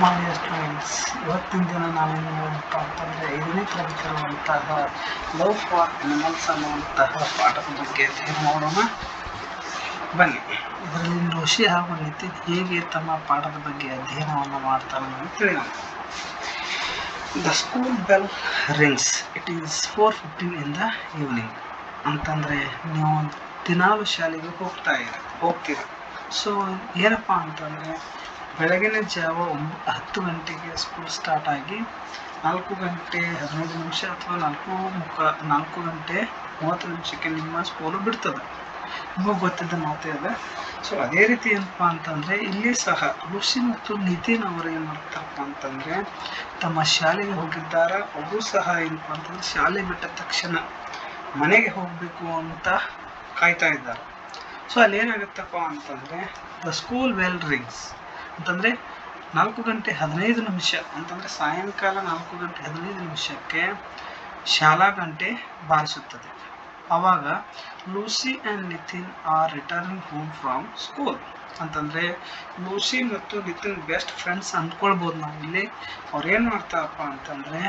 ಮಾನ್ಯ ಸ್ಟೂಡೆಂಟ್ಸ್, ಇವತ್ತಿನ ದಿನ ನಾವೇನು ನೋಡಪ್ಪ ಅಂತಂದರೆ 5ನೇ ತರಗತಿಯಲ್ಲಿರುವಂತಹ ಲವ್ ಫಾರ್ ಅನಿಮಲ್ಸ್ ಅನ್ನುವಂತಹ ಪಾಠದ ಬಗ್ಗೆ ಅಧ್ಯಯನ ಮಾಡೋಣ. ಬನ್ನಿ, ಇದರಲ್ಲಿ ಋಷಿ ಹಾಗೂ ನಿತಿನ್ ಹೇಗೆ ತಮ್ಮ ಪಾಠದ ಬಗ್ಗೆ ಅಧ್ಯಯನವನ್ನು ಮಾಡ್ತಾರೆ ಅಂತ ತಿಳಿಯೋಣ. The school bell rings, it is 4:15 in the evening. ಅಂತಂದರೆ ನೀವು ದಿನಾಲು ಶಾಲೆಗೆ ಹೋಗ್ತೀರ. ಸೊ ಏನಪ್ಪ ಅಂತಂದರೆ ಬೆಳಗಿನ ಜಾವ 10 ಗಂಟೆಗೆ ಸ್ಕೂಲ್ ಸ್ಟಾರ್ಟ್ ಆಗಿ 4 ಗಂಟೆ 15 ನಿಮಿಷ ಅಥವಾ 4 ಗಂಟೆ 30 ನಿಮಿಷಕ್ಕೆ ನಿಮ್ಮ ಸ್ಕೂಲು ಬಿಡ್ತದೆ. ನಿಮಗೆ ಗೊತ್ತಿದ್ದ ಮಾತೇ ಅದ. ಸೊ ಅದೇ ರೀತಿ ಏನಪ್ಪ ಅಂತಂದರೆ ಇಲ್ಲಿ ಸಹ ಋಷಿ ಮತ್ತು ನಿತಿನ್ ಅವರು ಏನು ಮಾಡ್ತಾರಪ್ಪ ಅಂತಂದರೆ ತಮ್ಮ ಶಾಲೆಗೆ ಹೋಗಿದ್ದಾರೆ. ಅವರು ಸಹ ಏನಪ್ಪ ಅಂತಂದರೆ ಶಾಲೆ ಬಿಟ್ಟ ತಕ್ಷಣ ಮನೆಗೆ ಹೋಗಬೇಕು ಅಂತ ಕಾಯ್ತಾ ಇದ್ದಾರೆ. ಸೊ ಅಲ್ಲಿ ಏನಾಗುತ್ತಪ್ಪ ಅಂತಂದರೆ ದ ಸ್ಕೂಲ್ ಬೆಲ್ ರಿಂಗ್ಸ್ ಅಂತಂದರೆ 4 ಗಂಟೆ 15 ನಿಮಿಷ ಅಂತಂದರೆ ಸಾಯಂಕಾಲ 4 ಗಂಟೆ 15 ನಿಮಿಷಕ್ಕೆ ಶಾಲಾ ಗಂಟೆ ಬಾರಿಸುತ್ತದೆ. ಆವಾಗ Lucy and Nitin are returning home from school. ಅಂತಂದರೆ ಲೂಸಿ ಮತ್ತು ನಿತಿನ್ ಬೆಸ್ಟ್ ಫ್ರೆಂಡ್ಸ್ ಅಂದ್ಕೊಳ್ಬೋದು ನಾವು ಇಲ್ಲಿ. ಅವ್ರು ಏನು ಮಾಡ್ತಾರಪ್ಪ ಅಂತಂದರೆ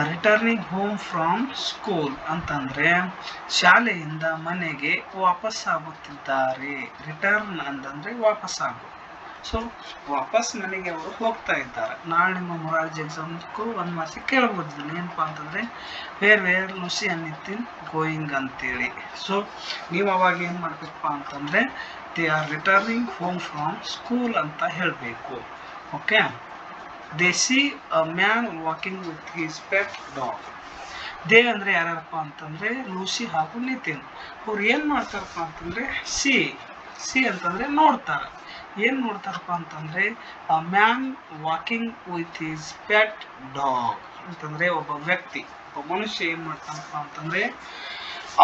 ರಿಟರ್ನಿಂಗ್ ಹೋಮ್ ಫ್ರಾಮ್ ಸ್ಕೂಲ್ ಅಂತಂದರೆ ಶಾಲೆಯಿಂದ ಮನೆಗೆ ವಾಪಸ್ಸಾಗುತ್ತಿದ್ದಾರೆ. ರಿಟರ್ನ್ ಅಂತಂದರೆ ವಾಪಸ್ಸಾಗು. ಸೊ ವಾಪಸ್ ಮನೆಗೆ ಅವರು ಹೋಗ್ತಾ ಇದ್ದಾರೆ. ನಾಳೆ ನಿಮ್ಮ ಮೊರಾರ್ಜಿ ಎಕ್ಸಾಮ್ಗೂ 1 ಮಾರ್ಕ್ಸಿಗೆ ಕೇಳ್ಬೋದು ಏನಪ್ಪ ಅಂತಂದರೆ where Lucy and Nitin going ಅಂತೇಳಿ. ಸೊ ನೀವು ಅವಾಗ ಏನು ಮಾಡಬೇಕಪ್ಪ ಅಂತಂದರೆ they are returning home from school ಅಂತ ಹೇಳಬೇಕು. Okay. They see a man walking with his pet dog. They ಅಂದರೆ ಯಾರ್ಯಾರಪ್ಪ ಅಂತಂದರೆ ಲೂಸಿ ಹಾಗೂ ನಿತಿನ್. ಅವ್ರು ಏನು ಮಾಡ್ತಾರಪ್ಪ ಅಂತಂದರೆ ಸಿ ಅಂತಂದರೆ ನೋಡ್ತಾರೆ. ಏನು ನೋಡ್ತಾರಪ್ಪ ಅಂತಂದರೆ ಅ man walking with his pet dog ಅಂತಂದರೆ ಒಬ್ಬ ವ್ಯಕ್ತಿ, ಒಬ್ಬ ಮನುಷ್ಯ ಏನು ಮಾಡ್ತಾನಪ್ಪ ಅಂತಂದರೆ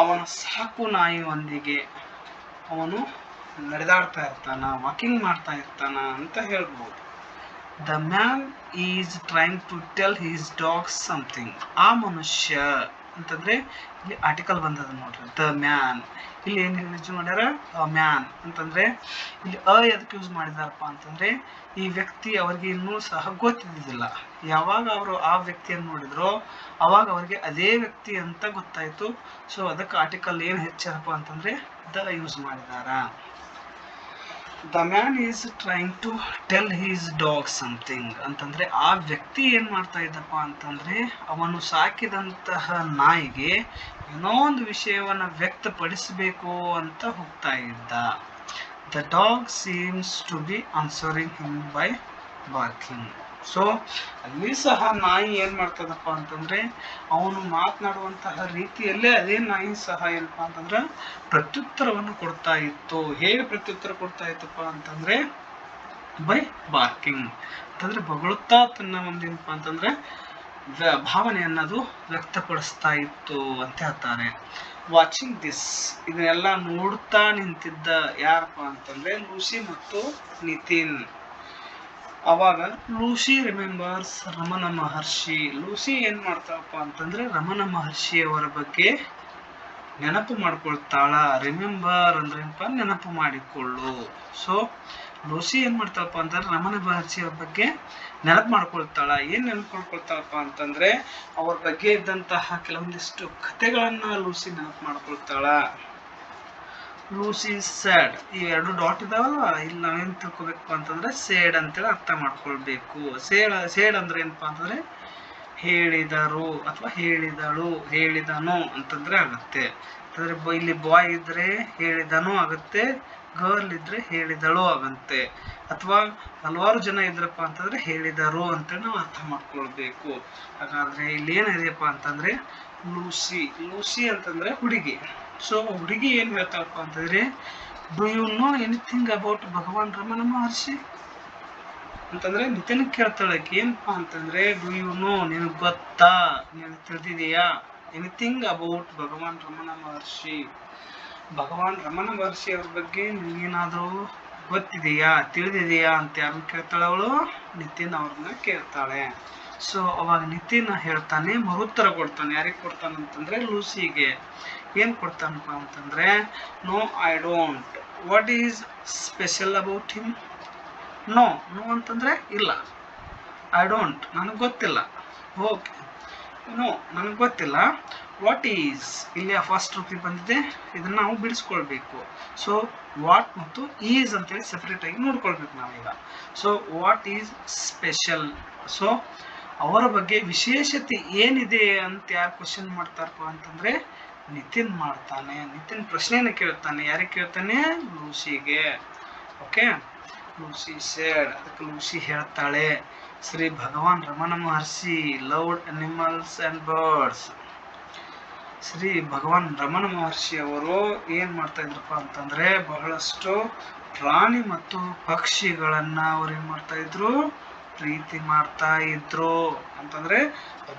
ಅವನ ಸಾಕು ನಾಯಿಯೊಂದಿಗೆ ಅವನು ನಡೆದಾಡ್ತಾ ಇರ್ತಾನ, ವಾಕಿಂಗ್ ಮಾಡ್ತಾ ಇರ್ತಾನ ಅಂತ ಹೇಳ್ಬೋದು. The man is trying to tell his dog something. ಆ ಮನುಷ್ಯ ಅಂತಂದರೆ ಇಲ್ಲಿ ಆರ್ಟಿಕಲ್ ಬಂದದ ನೋಡ್ರಿ, ದ ಮ್ಯಾನ್. ಇಲ್ಲಿ ಏನು ಯೂಸ್ ಮಾಡ್ಯಾರ ಮ್ಯಾನ್ ಅಂತಂದರೆ ಇಲ್ಲಿ ಎದಕ್ಕೆ ಯೂಸ್ ಮಾಡಿದಾರಪ್ಪ ಅಂತಂದರೆ ಈ ವ್ಯಕ್ತಿ ಅವ್ರಿಗೆ ಇನ್ನೂ ಸಹ ಗೊತ್ತಿದ್ದಿಲ್ಲ. ಯಾವಾಗ ಅವರು ಆ ವ್ಯಕ್ತಿಯನ್ನು ನೋಡಿದ್ರೋ ಅವಾಗ ಅವ್ರಿಗೆ ಅದೇ ವ್ಯಕ್ತಿ ಅಂತ ಗೊತ್ತಾಯಿತು. ಸೊ ಅದಕ್ಕೆ ಆರ್ಟಿಕಲ್ ಏನು ಹೆಚ್ಚಾರಪ್ಪ ಅಂತಂದರೆ ದ ಯೂಸ್ ಮಾಡಿದಾರ. The man is trying to tell his dog something ಅಂತಂದರೆ ಆ ವ್ಯಕ್ತಿ ಏನು ಮಾಡ್ತಾ ಇದ್ದಪ್ಪ ಅಂತಂದರೆ ಅವನು ಸಾಕಿದಂತಹ ನಾಯಿಗೆ ಏನೋ ಒಂದು ವಿಷಯವನ್ನು ವ್ಯಕ್ತಪಡಿಸಬೇಕು ಅಂತ ಹೋಗ್ತಾ ಇದ್ದ. The dog seems to be answering him by barking. So ಅಲ್ಲಿ ಸಹ ನಾಯಿ ಏನು ಮಾಡ್ತದಪ್ಪ ಅಂತಂದರೆ ಅವನು ಮಾತನಾಡುವಂತಹ ರೀತಿಯಲ್ಲೇ ಅದೇ ನಾಯಿ ಸಹ ಏನಪ್ಪ ಅಂತಂದ್ರೆ ಪ್ರತ್ಯುತ್ತರವನ್ನು ಕೊಡ್ತಾ ಇತ್ತು. ಹೇಗೆ ಪ್ರತ್ಯುತ್ತರ ಕೊಡ್ತಾ ಇತ್ತಪ್ಪ ಅಂತಂದರೆ ಬೈ ಬಾರ್ಕಿಂಗ್ ಅಂತಂದರೆ ಬೊಗಳುತ್ತಾ ತನ್ನ ಒಂದು ಏನಪ್ಪ ಅಂತಂದರೆ ಭಾವನೆಯನ್ನದು ವ್ಯಕ್ತಪಡಿಸ್ತಾ ಇತ್ತು ಅಂತ ಹೇಳ್ತಾರೆ. ವಾಚಿಂಗ್ ದಿಸ್, ಇದನ್ನೆಲ್ಲ ನೋಡ್ತಾ ನಿಂತಿದ್ದ ಯಾರಪ್ಪ ಅಂತಂದರೆ ಲೂಸಿ ಮತ್ತು ನಿತಿನ್. ಅವಾಗ ಲೂಸಿ ರಿಮೆಂಬರ್ಸ್ ರಮಣ ಮಹರ್ಷಿ. ಲೂಸಿ ಏನು ಮಾಡ್ತಾಳಪ್ಪ ಅಂತಂದರೆ ರಮಣ ಮಹರ್ಷಿಯವರ ಬಗ್ಗೆ ನೆನಪು ಮಾಡ್ಕೊಳ್ತಾಳ. ರಿಮೆಂಬರ್ ಅಂದ್ರೆ ಏನಪ್ಪ ನೆನಪು ಮಾಡಿಕೊಳ್ಳು. ಸೊ ಲೂಸಿ ಏನು ಮಾಡ್ತಾಳಪ್ಪ ಅಂತಂದ್ರೆ ರಮಣ ಮಹರ್ಷಿಯವರ ಬಗ್ಗೆ ನೆನಪು ಮಾಡ್ಕೊಳ್ತಾಳ. ಏನು ನೆನಪು ಮಾಡ್ಕೊಳ್ತಾಳಪ್ಪ ಅಂತಂದರೆ ಅವ್ರ ಬಗ್ಗೆ ಇದ್ದಂತಹ ಕೆಲವೊಂದಿಷ್ಟು ಕಥೆಗಳನ್ನು ಲೂಸಿ ನೆನಪು ಮಾಡ್ಕೊಳ್ತಾಳ. ಲೂಸಿ ಸ್ಯಾಡ್, ಈ 2 ಡಾಟ್ ಇದಾವಲ್ಲ, ಇಲ್ಲಿ ನಾವೇನು ತಿಳ್ಕೊಬೇಕಪ್ಪ ಅಂತಂದರೆ ಸೇಡ್ ಅಂತೇಳಿ ಅರ್ಥ ಮಾಡ್ಕೊಳ್ಬೇಕು. ಸೇಡ್ ಅಂದ್ರೆ ಏನಪ್ಪ ಅಂತಂದರೆ ಹೇಳಿದರು ಅಥವಾ ಹೇಳಿದಳು, ಹೇಳಿದನು ಅಂತಂದರೆ ಆಗುತ್ತೆ. ಅಂದರೆ ಇಲ್ಲಿ ಬಾಯ್ ಇದ್ದರೆ ಹೇಳಿದನು ಆಗುತ್ತೆ, ಗರ್ಲ್ ಇದ್ದರೆ ಹೇಳಿದಳು ಆಗುತ್ತೆ, ಅಥವಾ ಹಲವಾರು ಜನ ಇದ್ರಪ್ಪ ಅಂತಂದರೆ ಹೇಳಿದರು ಅಂತೇಳಿ ನಾವು ಅರ್ಥ ಮಾಡ್ಕೊಳ್ಬೇಕು. ಹಾಗಾದರೆ ಇಲ್ಲಿ ಏನಿದೆಯಪ್ಪ ಅಂತಂದರೆ ಲೂಸಿ ಅಂತಂದರೆ ಹುಡುಗಿ. ಸೊ ಹುಡುಗಿ ಏನು ಹೇಳ್ತಾಳಪ್ಪ ಅಂತಂದರೆ do you know anything about Bhagavan Ramana Maharshi ಅಂತಂದರೆ ನಿತಿನ್ ಕೇಳ್ತಾಳೆ. ಏನಪ್ಪ ಅಂತಂದರೆ ಡು ಯು ನೋ, ನಿನಗೆ ಗೊತ್ತಾ, ನಿನಗೆ ತಿಳಿದಿದೆಯಾ, ಎನಿಥಿಂಗ್ ಅಬೌಟ್ ಭಗವಾನ್ ರಮಣ ಮಹರ್ಷಿ, ಭಗವಾನ್ ರಮಣ ಮಹರ್ಷಿ ಅವ್ರ ಬಗ್ಗೆ ನಿನಗೇನಾದರೂ ಗೊತ್ತಿದೆಯಾ, ತಿಳಿದಿದೆಯಾ ಅಂತ ಯಾರನ್ನ ಕೇಳ್ತಾಳೆ ಅವಳು? ನಿತಿನ್ ಅವ್ರನ್ನ ಕೇಳ್ತಾಳೆ. ಸೊ ಅವಾಗ ನಿತಿನ್ ಹೇಳ್ತಾನೆ, ಮರುತ್ತರ ಕೊಡ್ತಾನೆ. ಯಾರಿಗೆ ಕೊಡ್ತಾನೆ ಅಂತಂದರೆ ಲೂಸಿಗೆ. ಏನು ಕೊಡ್ತಾನಪ್ಪ ಅಂತಂದರೆ no I don't. What is special about him? No no ಅಂತಂದರೆ ಇಲ್ಲ. ಐ ಡೋಂಟ್ ನನಗೆ ಗೊತ್ತಿಲ್ಲ. ಓಕೆ, ನೋ ನನಗೆ ಗೊತ್ತಿಲ್ಲ. ವಾಟ್ ಈಸ್ ಇಲ್ಲಿ ಫಸ್ಟ್ ರೂಪಿ ಬಂದಿದೆ, ಇದನ್ನು ನಾವು ಬಿಡಿಸ್ಕೊಳ್ಬೇಕು. ಸೊ ವಾಟ್ ಮತ್ತು ಈಸ್ ಅಂತೇಳಿ ಸಪ್ರೇಟಾಗಿ ನೋಡ್ಕೊಳ್ಬೇಕು ನಾವೀಗ. So what is special, so ಅವರ ಬಗ್ಗೆ ವಿಶೇಷತೆ ಏನಿದೆ ಅಂತ ಯಾರು ಕ್ವಶನ್ ಮಾಡ್ತಾರಪ್ಪ ಅಂತಂದರೆ ನಿತಿನ್ ಮಾಡ್ತಾನೆ. ನಿತಿನ್ ಪ್ರಶ್ನೆಯನ್ನು ಕೇಳ್ತಾನೆ. ಯಾರಿಗೆ ಕೇಳ್ತಾನೆ? ಲೂಸಿಗೆ. ಓಕೆ, ಲೂಸಿ ಸೇಡ್, ಅದಕ್ಕೆ ಲೂಸಿ ಹೇಳ್ತಾಳೆ Shri Bhagavan Ramana Maharshi loved animals and birds. Shri Bhagavan Ramana Maharshi ಅವರು ಏನು ಮಾಡ್ತಾ ಇದ್ರಪ್ಪ ಅಂತಂದರೆ ಬಹಳಷ್ಟು ಪ್ರಾಣಿ ಮತ್ತು ಪಕ್ಷಿಗಳನ್ನು ಅವ್ರು ಏನು ಮಾಡ್ತಾ ಇದ್ರು? ಪ್ರೀತಿ ಮಾಡ್ತಾ ಇದ್ರು. ಅಂತಂದರೆ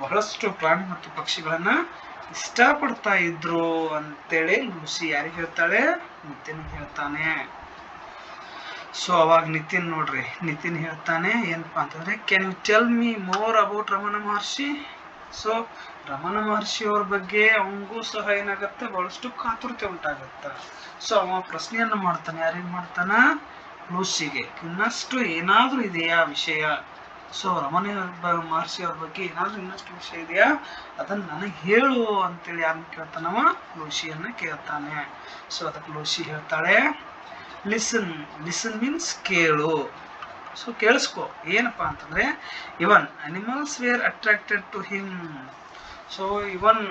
ಬಹಳಷ್ಟು ಪ್ರಾಣಿ ಮತ್ತು ಪಕ್ಷಿಗಳನ್ನು ಇಷ್ಟಪಡ್ತಾ ಇದ್ರು ಅಂತೇಳಿ ಲೂಸಿ ಯಾರಿಗೆ ಹೇಳ್ತಾಳೆ? ನಿತಿನ್ ಹೇಳ್ತಾನೆ. ಸೊ ಅವಾಗ ನಿತಿನ್ ನೋಡ್ರಿ, ನಿತಿನ್ ಹೇಳ್ತಾನೆ ಏನಪ್ಪಾ ಅಂತಂದ್ರೆ, can you tell me more about Ramana Maharshi. So Ramana Maharshi ಅವ್ರ ಬಗ್ಗೆ ಅವನಿಗೂ ಸಹ ಏನಾಗತ್ತೆ? ಬಹಳಷ್ಟು ಕಾತುರತೆ ಉಂಟಾಗತ್ತ. ಸೊ ಅವ ಪ್ರಶ್ನೆಯನ್ನು ಮಾಡ್ತಾನೆ. ಯಾರಿಗೆ ಮಾಡ್ತಾನ? ಲೂಸಿಗೆ. ಇನ್ನಷ್ಟು ಏನಾದರೂ ಇದೆಯಾ ವಿಷಯ? ಸೊ ರಮಣ ಮಹರ್ಷಿ ಅವ್ರ ಬಗ್ಗೆ ಏನಾದರೂ ಇನ್ನಷ್ಟು ವಿಷಯ ಇದೆಯಾ, ಅದನ್ನ ನನಗೆ ಹೇಳು ಅಂತೇಳಿ ಯಾರನ್ನ ಕೇಳ್ತಾನವ? ಲೂಸಿಯನ್ನ ಕೇಳ್ತಾನೆ. ಸೊ ಅದಕ್ಕೆ ಲೂಸಿ ಹೇಳ್ತಾಳೆ ಲಿಸನ್. ಲಿಸನ್ ಮೀನ್ಸ್ ಕೇಳು. ಸೊ ಕೇಳಿಸ್ಕೊ. ಏನಪ್ಪಾ ಅಂತಂದ್ರೆ even animals were attracted to him. So even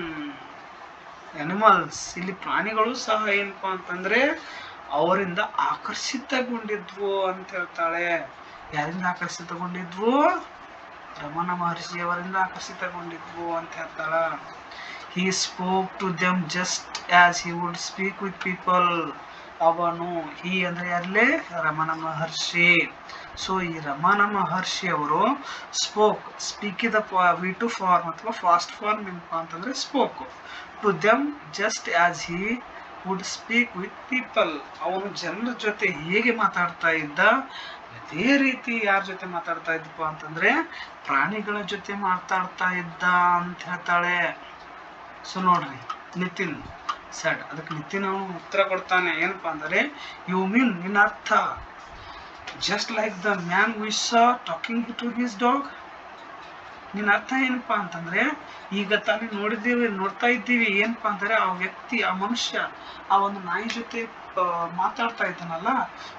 animals, ಇಲ್ಲಿ ಪ್ರಾಣಿಗಳು ಸಹ ಏನಪ್ಪಾ ಅಂತಂದ್ರೆ ಅವರಿಂದ ಆಕರ್ಷಿತಗೊಂಡಿದ್ವು ಅಂತ ಹೇಳ್ತಾಳೆ. ಯಾರಿಂದ ಆಕರ್ಷಿತಗೊಂಡಿದ್ವು? ರಮಣ ಮಹರ್ಷಿ ಅವರಿಂದ ಆಕರ್ಷಿತಗೊಂಡಿದ್ವು ಅಂತ ಹೇಳ್ತಾಳ. He spoke to them just as he would speak with people. ಅವನು, ಈ ಅಂದರೆ ಯಾರಲ್ಲಿ? ರಮಣ ಮಹರ್ಷಿ. ಸೊ ಈ ರಮಣ ಮಹರ್ಷಿ ಅವರು ಸ್ಪೋಕ್, ಸ್ಪೀಕಿದ V2 ಫಾರ್ಮ್ ಅಥವಾ ಫಾಸ್ಟ್ ಫಾರ್ಮ್ ಏನಪ್ಪಾ ಅಂತಂದ್ರೆ spoke to them just as he would speak with people. ಅವನು ಜನರ ಜೊತೆ ಹೇಗೆ ಮಾತಾಡ್ತಾ ಇದ್ದ ಅದೇ ರೀತಿ ಯಾರ ಜೊತೆ ಮಾತಾಡ್ತಾ ಇದ್ದಪ್ಪ ಅಂತಂದ್ರೆ ಪ್ರಾಣಿಗಳ ಜೊತೆ ಮಾತಾಡ್ತಾ ಇದ್ದ ಅಂತ ಹೇಳ್ತಾಳೆ. ಸೊ ನೋಡ್ರಿ, ನಿತಿನ್ ಸೆಡ್, ಅದಕ್ಕೆ ನಿತಿನ್ ಅವನು ಉತ್ತರ ಕೊಡ್ತಾನೆ. ಏನಪ್ಪಾ ಅಂದರೆ, ಯು ಮೀನ್, ನಿನ್ನ ಅರ್ಥ, just like the man we saw talking to his dog. ನಿನ್ನ ಅರ್ಥ ಏನಪ್ಪಾ ಅಂತಂದ್ರೆ, ಈಗ ತಾನೇ ನೋಡ್ತಾ ಇದ್ದೀವಿ ಏನಪ್ಪಾ ಅಂತಂದ್ರೆ ಆ ವ್ಯಕ್ತಿ, ಆ ಮನುಷ್ಯ ಆ ಒಂದು ನಾಯಿ ಜೊತೆ ಮಾತಾಡ್ತಾ ಇದ್ದಾನಲ್ಲ.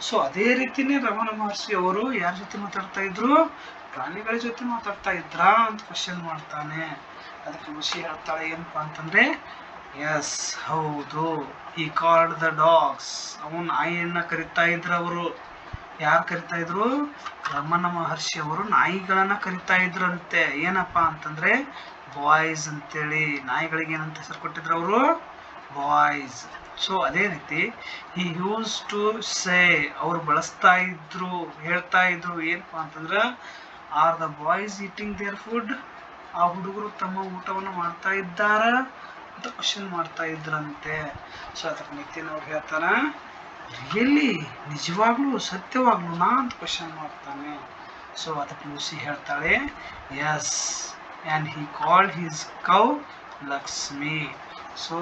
ಸೊ ಅದೇ ರೀತಿನೇ ರಮಣ ಮಹರ್ಷಿ ಅವರು ಯಾರ ಜೊತೆ ಮಾತಾಡ್ತಾ ಇದ್ರು? ಪ್ರಾಣಿಗಳ ಜೊತೆ ಮಾತಾಡ್ತಾ ಇದ್ರಾ ಅಂತ ಕ್ವಶನ್ ಮಾಡ್ತಾನೆ. ಅದಕ್ಕೆ ಖುಷಿ ಹೇಳ್ತಾಳೆ ಏನಪ್ಪಾ ಅಂತಂದ್ರೆ, ಎಸ್ ಹೌದು. ಈ ಕಾಲ್ಡ್ ದ ಡಾಗ್ಸ್, ಅವನು ನಾಯಿಯನ್ನ ಕರಿತಾ ಇದ್ರು. ಅವರು ಯಾರು ಕರಿತಾ ಇದ್ರು? ರಮಣ ಮಹರ್ಷಿ ಅವರು ನಾಯಿಗಳನ್ನ ಕರಿತಾ ಇದ್ರಂತೆ. ಏನಪ್ಪಾ ಅಂತಂದ್ರೆ ಬಾಯ್ಸ್ ಅಂತೇಳಿ. ನಾಯಿಗಳಿಗೆ ಏನಂತ ಹೆಸರು ಕೊಟ್ಟಿದ್ರು ಅವರು? ಬಾಯ್ಸ್. ಸೊ ಅದೇ ರೀತಿ ಈ ಯೂಸ್ ಟು ಸೇ, ಅವ್ರು ಬಳಸ್ತಾ ಇದ್ರು, ಹೇಳ್ತಾ ಇದ್ರು ಏನಪ್ಪಾ ಅಂತಂದ್ರೆ, are the boys eating there food. ಆ ಹುಡುಗರು ತಮ್ಮ ಊಟವನ್ನು ಮಾಡ್ತಾ ಇದ್ದಾರ ಅಂತ ಕ್ವಶನ್ ಮಾಡ್ತಾ ಇದ್ರಂತೆ. ಸೊ ಅದಕ್ಕೆ ನಿತಿನ್ ಅವ್ರು ಹೇಳ್ತಾರ, ರಿಯಲಿ, ನಿಜವಾಗ್ಲೂ, ಸತ್ಯವಾಗ್ಲೂ ನಾ ಅಂತ ಕ್ವಶನ್ ಮಾಡ್ತಾನೆ. ಸೊ ಅದಕ್ಕೆ ಲೂಸಿ ಹೇಳ್ತಾಳೆ, yes, and he called his cow Lakshmi. So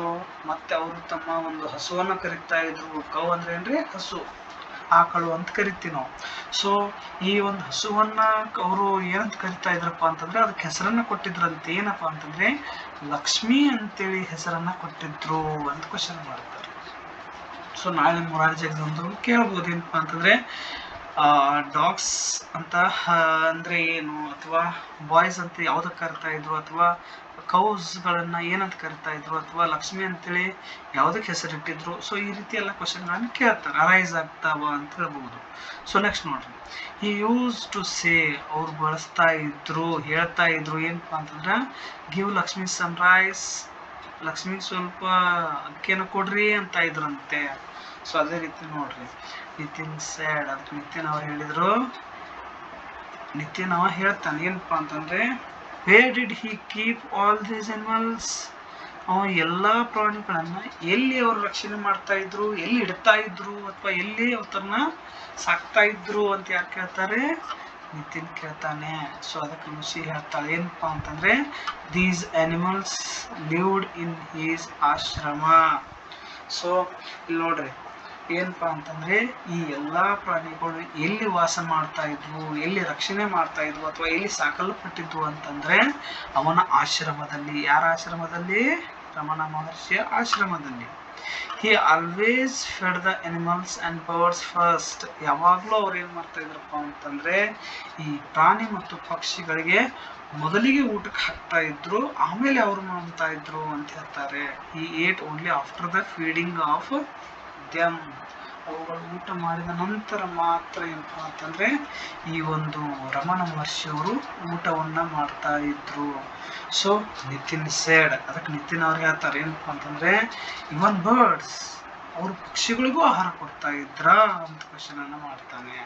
ಮತ್ತೆ ಅವರು ತಮ್ಮ ಒಂದು ಹಸುವನ್ನು ಕರಿತಾ ಇದ್ರು. ಕೌ ಅಂದ್ರೆ ಏನ್ರಿ? ಹಸು, ಆಕಳು ಅಂತ ಕರಿತೀವಿ ನಾವು. ಸೊ ಈ ಒಂದು ಹಸುವನ್ನ ಅವರು ಏನಂತ ಕರಿತಾ ಇದ್ರಪ್ಪ ಅಂತಂದ್ರೆ ಅದಕ್ಕೆ ಹೆಸರನ್ನ ಕೊಟ್ಟಿದ್ರಂತೆ. ಏನಪ್ಪಾ ಅಂತಂದ್ರೆ ಲಕ್ಷ್ಮಿ ಅಂತೇಳಿ ಹೆಸರನ್ನ ಕೊಟ್ಟಿದ್ರು ಅಂತ ಕ್ವಶನ್ ಮಾಡ್ತಾರೆ. ಸೊ ನಾಳೆ ಮೊರಾರ್ಜಿ ಎಕ್ಸಾಮ್ದವ್ರು ಕೇಳ್ಬೋದು ಏನಪ್ಪಾ ಅಂತಂದ್ರೆ ಡಾಗ್ಸ್ ಅಂತ ಅಂದ್ರೆ ಏನು, ಅಥವಾ ಬಾಯ್ಸ್ ಅಂತ ಯಾವ್ದಕ್ಕೆ ಕರಿತಾ ಇದ್ರು, ಅಥವಾ ಕೌಸ್ಗಳನ್ನ ಏನಂತ ಕರಿತಾ ಇದ್ರು, ಅಥವಾ ಲಕ್ಷ್ಮಿ ಅಂತೇಳಿ ಯಾವುದಕ್ಕೆ ಹೆಸರಿಟ್ಟಿದ್ರು. ಸೊ ಈ ರೀತಿ ಎಲ್ಲ ಕ್ವಶನ್ಗಳನ್ನ ಕೇಳ್ತಾರೆ, ಅರೈಸ್ ಆಗ್ತಾವ ಅಂತ ಹೇಳ್ಬಹುದು. ಸೊ ನೆಕ್ಸ್ಟ್ ನೋಡ್ರಿ, ಈ ಯೂಸ್ ಟು ಸೇ, ಅವ್ರು ಬಳಸ್ತಾ ಇದ್ರು, ಹೇಳ್ತಾ ಇದ್ರು ಏನಪ್ಪಾ ಅಂತಂದ್ರೆ ಗಿವ್ ಲಕ್ಷ್ಮಿ ಸಮ್ ರೈಸ್, ಲಕ್ಷ್ಮಿಗೆ ಸ್ವಲ್ಪ ಅಕ್ಕಿಯನ್ನು ಕೊಡ್ರಿ ಅಂತ ಇದ್ರಂತೆ. ಸೊ ಅದೇ ರೀತಿ ನೋಡ್ರಿ ನಿತಿನ್ ಸ್ಯಾಡ್, ಅದಕ್ಕೆ ನಿತಿನ್ ಅವ್ರು ಹೇಳಿದ್ರು, ನಿತಿನ್ ಅವ ಹೇಳ್ತಾನೆ ಏನಪ್ಪಾ ಅಂತಂದ್ರೆ, where did he keep all these animals. ಅವ ಎಲ್ಲ ಪ್ರಾಣಿಗಳನ್ನ ಎಲ್ಲಿ ಅವರು ರಕ್ಷಣೆ ಮಾಡ್ತಾ ಇದ್ರು, ಎಲ್ಲಿ ಇಡ್ತಾ ಇದ್ರು, ಅಥವಾ ಎಲ್ಲಿ ಅವತರನ್ನ ಸಾಕ್ತಾ ಇದ್ರು ಅಂತ ಯಾರು ಕೇಳ್ತಾರೆ? ನಿತಿನ್ ಕೇಳ್ತಾನೆ. ಸೊ ಅದಕ್ಕೆ ಲೂಸಿ ಹೇಳ್ತಾಳೆ ಏನಪ್ಪಾ ಅಂತಂದ್ರೆ, these animals lived in his ಆಶ್ರಮ. ಸೊ ಇಲ್ಲಿ ನೋಡ್ರಿ, ಏನಪ್ಪಾ ಅಂತಂದ್ರೆ ಈ ಎಲ್ಲಾ ಪ್ರಾಣಿಗಳು ಎಲ್ಲಿ ವಾಸ ಮಾಡ್ತಾ ಇದ್ವು, ಎಲ್ಲಿ ರಕ್ಷಣೆ ಮಾಡ್ತಾ ಇದ್ವು ಅಥವಾ ಎಲ್ಲಿ ಸಾಕಲ್ಪಟ್ಟಿದ್ವು ಅಂತಂದ್ರೆ ಅವನ ಆಶ್ರಮದಲ್ಲಿ. ಯಾರ ಆಶ್ರಮದಲ್ಲಿ? ರಮಣ ಮಹರ್ಷಿಯ ಆಶ್ರಮದಲ್ಲಿ. He always Fed the animals and birds first. ಯಾವಾಗಲೂ ಅವ್ರು ಏನ್ ಮಾಡ್ತಾ ಇದ್ರಪ್ಪ ಅಂತಂದ್ರೆ ಈ ಪ್ರಾಣಿ ಮತ್ತು ಪಕ್ಷಿಗಳಿಗೆ ಮೊದಲಿಗೆ ಊಟಕ್ಕೆ ಹಾಕ್ತಾ ಇದ್ರು, ಆಮೇಲೆ ಅವ್ರು ಮಾಡ್ತಾ ಇದ್ರು ಅಂತ ಹೇಳ್ತಾರೆ. He ate only after the feeding of them. ಅವುಗಳು ಊಟ ಮಾಡಿದ ನಂತರ ಮಾತ್ರ ಏನಪ್ಪ ಅಂತಂದ್ರೆ ಈ ಒಂದು ರಮಣ ಮಹರ್ಷಿಯವರು ಊಟವನ್ನ ಮಾಡ್ತಾ ಇದ್ರು. ಸೊ ನಿತಿನ್ ಸೇಡ್, ಅದಕ್ಕೆ ನಿತಿನ್ ಅವ್ರಿಗೆ ಹೇಳ್ತಾರೆ ಏನಪ್ಪ ಅಂತಂದ್ರೆ ಇವನ್ ಬರ್ಡ್ಸ್, ಅವ್ರು ಪಕ್ಷಿಗಳಿಗೂ ಆಹಾರ ಕೊಡ್ತಾ ಇದ್ರ ಅಂತ ಕ್ವಶನ್ ಅನ್ನ ಮಾಡ್ತಾನೆ.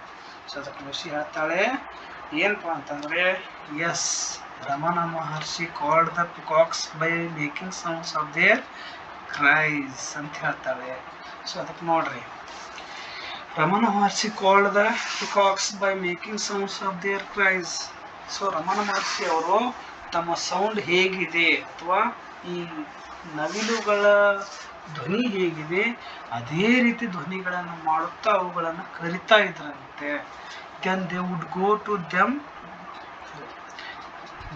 ಸೊ ಅದಕ್ಕೆ ಲೂಸಿ ಹೇಳ್ತಾಳೆ ಏನಪ್ಪಾ ಅಂತಂದ್ರೆ yes, Ramana Maharshi called the peacocks by making sounds of their cries ಅಂತ ಹೇಳ್ತಾಳೆ. ಸೊ ಅದಕ್ಕೆ ನೋಡ್ರಿ, Ramana Maharshi called the peacocks by making sounds of their cries. So Ramana Maharshi ಅವರು ತಮ್ಮ ಸೌಂಡ್ ಹೇಗಿದೆ ಅಥವಾ ಈ ನವಿಲುಗಳ ಧ್ವನಿ ಹೇಗಿದೆ ಅದೇ ರೀತಿ ಧ್ವನಿಗಳನ್ನು ಮಾಡುತ್ತಾ ಅವುಗಳನ್ನು ಕರಿತಾ ಇದ್ರಂತೆ. then they would go to them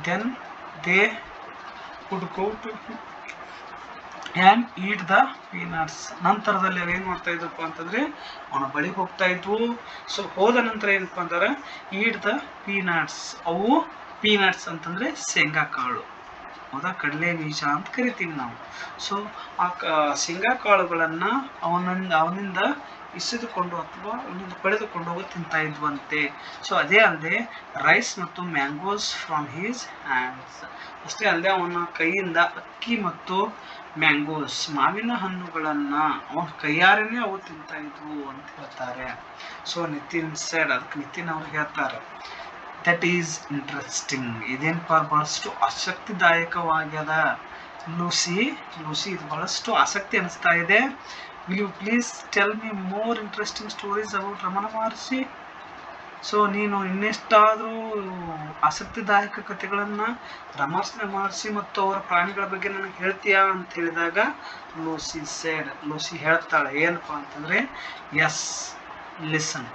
then they would go to and eat the peanuts. ನಂತರದಲ್ಲಿ ಅವು ಏನು ಮಾಡ್ತಾ ಇದ್ರಪ್ಪ ಅಂತಂದ್ರೆ ಅವನ ಬಳಿ ಹೋಗ್ತಾ ಇದ್ವು. ಸೊ ಹೋದ ನಂತರ ಏನಪ್ಪ ಅಂದ್ರೆ ಈಟ್ ದ ಪೀನಟ್ಸ್. ಅವು ಪೀನಟ್ಸ್ ಅಂತಂದ್ರೆ ಶೇಂಗಾ ಕಾಳು, ಹೌದಾ, ಕಡಲೆ ಬೀಜ ಅಂತ ಕರಿತೀವಿ ನಾವು. ಸೊ ಆ ಶೇಂಗಾ ಕಾಳುಗಳನ್ನ ಅವನಿಂದ ಇಸಿದುಕೊಂಡು ಅಥವಾ ಅವನಿಂದ ಪಡೆದುಕೊಂಡು ಹೋಗಿ ತಿಂತಾ ಇದ್ವಂತೆ. ಸೊ ಅದೇ ಅಲ್ಲದೆ ರೈಸ್ ಮತ್ತು ಮ್ಯಾಂಗೋಸ್ ಫ್ರಮ್ ಹೀಸ್ ಹ್ಯಾಂಡ್ಸ್. ಅಷ್ಟೇ ಅಲ್ಲದೆ ಅವನ ಕೈಯಿಂದ ಅಕ್ಕಿ ಮತ್ತು ಮ್ಯಾಂಗೋಸ್, ಮಾವಿನ ಹಣ್ಣುಗಳನ್ನ ಅವನ ಕೈಯಾರೇನೆ ಅವು ತಿಂತಾ ಇದ್ವು ಅಂತ ಹೇಳ್ತಾರೆ. ಸೊ ನಿತಿನ್ ಸೆಡ್, ಅದಕ್ಕೆ ನಿತಿನ್ ಅವ್ರಿಗೆ ಹೇಳ್ತಾರೆ ದಟ್ ಈಸ್ ಇಂಟ್ರೆಸ್ಟಿಂಗ್. ಇದೇನಪ್ಪ ಬಹಳಷ್ಟು ಆಸಕ್ತಿದಾಯಕವಾಗ್ಯದ ಲೂಸಿ. ಇದು ಬಹಳಷ್ಟು ಆಸಕ್ತಿ ಅನಿಸ್ತಾ ಇದೆ. Will you please tell me more interesting stories about Ramana Maharshi. So ನೀನು ಇನ್ನೆಷ್ಟಾದರೂ ಆಸಕ್ತಿದಾಯಕ ಕಥೆಗಳನ್ನು ರಮಣ ಮಹರ್ಷಿ ಮತ್ತು ಅವರ ಪ್ರಾಣಿಗಳ ಬಗ್ಗೆ ನನಗೆ ಹೇಳ್ತೀಯಾ ಅಂತ ಹೇಳಿದಾಗ ಲೂಸಿ ಹೇಳ್ತಾಳೆ ಏನಪ್ಪ ಅಂತಂದ್ರೆ yes, listen.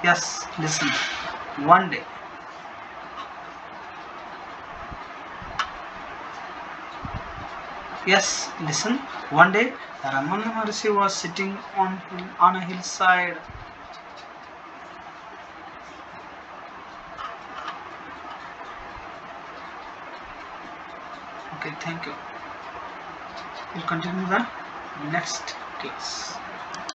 Yes, listen. One day, Ramana Maharshi was sitting on a hillside. Okay, thank you. We'll continue the next class.